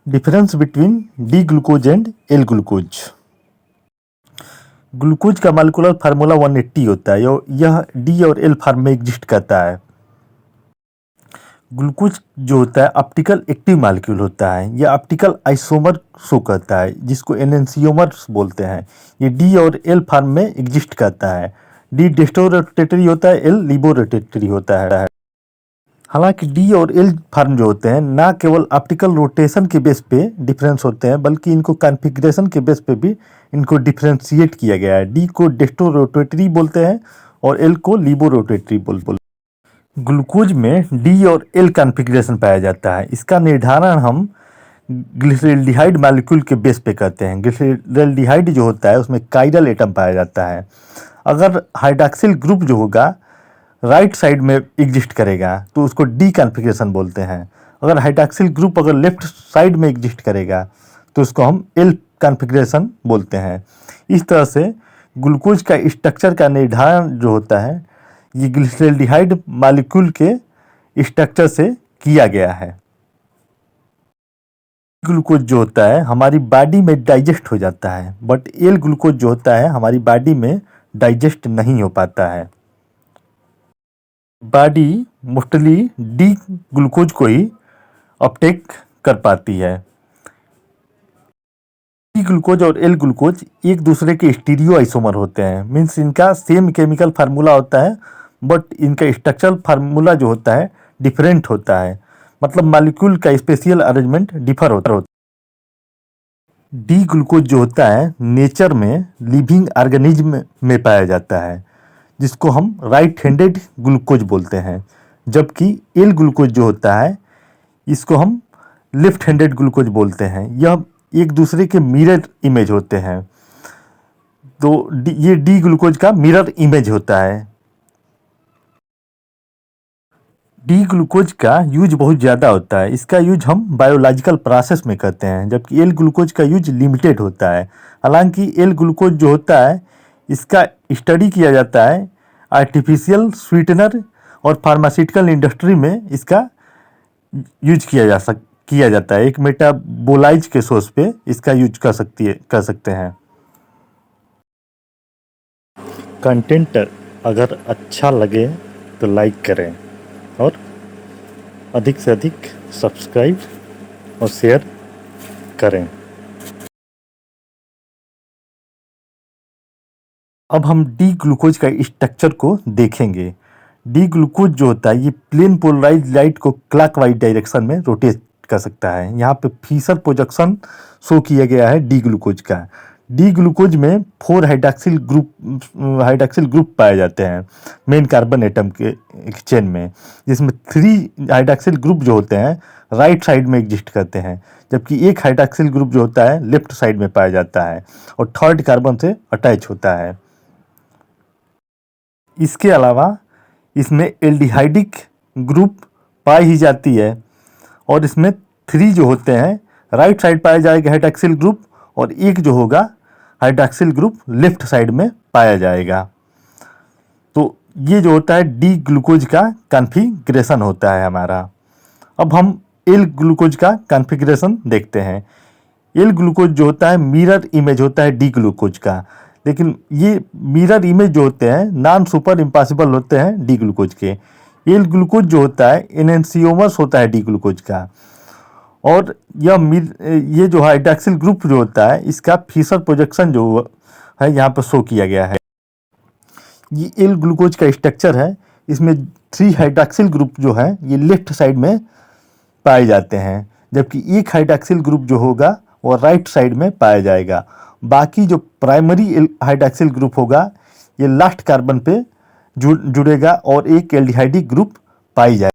Difference between D glucose and L glucose. Glucose का molecular formula 180 होता है। यह डी और एल फार्म में एग्जिस्ट करता है। ग्लूकोज जो होता है ऑप्टिकल एक्टिव मॉलिक्यूल होता है। यह ऑप्टिकल आइसोमर शो करता है जिसको एनेंसियोमर्स बोलते हैं। ये डी और एल फार्म में एग्जिस्ट करता है। डी डेस्टोरोटेटरी होता है, एल लिबोरोटेटरी होता है। हालांकि डी और एल फार्म जो होते हैं ना केवल ऑप्टिकल रोटेशन के बेस पे डिफरेंस होते हैं बल्कि इनको कॉन्फ़िगरेशन के बेस पे भी इनको डिफरेंशिएट किया गया है। डी को डेस्टोरोटेटरी बोलते हैं और एल को लिबोरोटेटरी बोलते हैं। ग्लूकोज में डी और एल कॉन्फ़िगरेशन पाया जाता है। इसका निर्धारण हम ग्लिसरॉल्डिहाइड मॉलिक्यूल के बेस पे करते हैं। ग्लिसरॉल्डिहाइड जो होता है उसमें कायरल एटम पाया जाता है। अगर हाइड्रॉक्सिल ग्रुप जो होगा राइट साइड में एग्जिस्ट करेगा तो उसको डी कॉन्फ़िगरेशन बोलते हैं। अगर हाइड्रॉक्सिल ग्रुप अगर लेफ्ट साइड में एग्जिस्ट करेगा तो उसको हम एल कॉन्फ़िगरेशन बोलते हैं। इस तरह से ग्लूकोज का स्ट्रक्चर का निर्धारण जो होता है ये ग्लिसरॉल्डिहाइड मॉलिक्यूल के स्ट्रक्चर से किया गया है। ग्लूकोज जो होता है हमारी बॉडी में डाइजेस्ट हो जाता है, बट एल ग्लूकोज जो होता है हमारी बॉडी में डाइजेस्ट नहीं हो पाता है। बॉडी मोस्टली डी ग्लूकोज को ही अपटेक कर पाती है। डी ग्लूकोज और एल ग्लूकोज एक दूसरे के स्टीरियो आइसोमर होते हैं। मीन्स इनका सेम केमिकल फार्मूला होता है बट इनका स्ट्रक्चरल फार्मूला जो होता है डिफरेंट होता है। मतलब मॉलिक्यूल का स्पेशियल अरेंजमेंट डिफर होता है। डी ग्लूकोज जो होता है नेचर में लिविंग ऑर्गेनिज्म में पाया जाता है जिसको हम राइट हैंडेड ग्लूकोज बोलते हैं। जबकि एल ग्लूकोज जो होता है इसको हम लेफ्ट हैंडेड ग्लूकोज बोलते हैं। यह एक दूसरे के मिरर इमेज होते हैं। तो ये डी ग्लूकोज का मिरर इमेज होता है। डी ग्लूकोज का यूज बहुत ज़्यादा होता है। इसका यूज हम बायोलॉजिकल प्रोसेस में करते हैं जबकि एल ग्लूकोज का यूज लिमिटेड होता है। हालांकि एल ग्लूकोज जो होता है इसका स्टडी किया जाता है आर्टिफिशियल स्वीटनर और फार्मास्यूटिकल इंडस्ट्री में इसका यूज किया जाता है। एक मेटाबोलाइज के सोर्स पे इसका यूज कर सकते हैं। कंटेंट अगर अच्छा लगे तो लाइक करें और अधिक से अधिक सब्सक्राइब और शेयर करें। अब हम डी ग्लूकोज का स्ट्रक्चर को देखेंगे। डी ग्लूकोज जो होता है ये प्लेन पोलराइज लाइट को क्लॉकवाइज डायरेक्शन में रोटेट कर सकता है। यहाँ पे फिशर प्रोजेक्शन शो किया गया है डी ग्लूकोज का। डी ग्लूकोज में 4 हाइड्रॉक्सिल ग्रुप पाए जाते हैं मेन कार्बन एटम के चेन में, जिसमें 3 हाइड्रॉक्सिल ग्रुप जो होते हैं राइट साइड में एग्जिस्ट करते हैं जबकि एक हाइड्रॉक्सिल ग्रुप जो होता है लेफ्ट साइड में पाया जाता है और 3rd कार्बन से अटैच होता है। इसके अलावा इसमें एल्डिहाइडिक ग्रुप पाई ही जाती है और इसमें 3 जो होते हैं राइट साइड पाया जाएगा हाइड्रॉक्सिल ग्रुप और एक जो होगा हाइड्रॉक्सिल ग्रुप लेफ्ट साइड में पाया जाएगा। तो ये जो होता है डी ग्लूकोज का कॉन्फ़िगरेशन होता है हमारा। अब हम एल ग्लूकोज का कॉन्फ़िगरेशन देखते हैं। एल ग्लूकोज जो होता है मिरर इमेज होता है डी ग्लूकोज का, लेकिन ये मिरर इमेज जो होते हैं नॉन सुपर इम्पॉसिबल होते हैं डी ग्लूकोज के। एल ग्लूकोज जो होता है एनेंसियोमर्स होता है डी ग्लूकोज का और ये जो हाइड्रॉक्सिल ग्रुप जो होता है इसका फिशर प्रोजेक्शन जो है यहाँ पर शो किया गया है। ये एल ग्लूकोज का स्ट्रक्चर है। इसमें 3 हाइड्रॉक्सिल ग्रुप जो है ये लेफ्ट साइड में पाए जाते हैं जबकि एक हाइड्रॉक्सिल ग्रुप जो होगा वो राइट साइड में पाया जाएगा। बाकी जो प्राइमरी हाइड्रॉक्सिल ग्रुप होगा ये लास्ट कार्बन पे जुड़ेगा और एक एल्डिहाइडिक ग्रुप पाई जाएगी।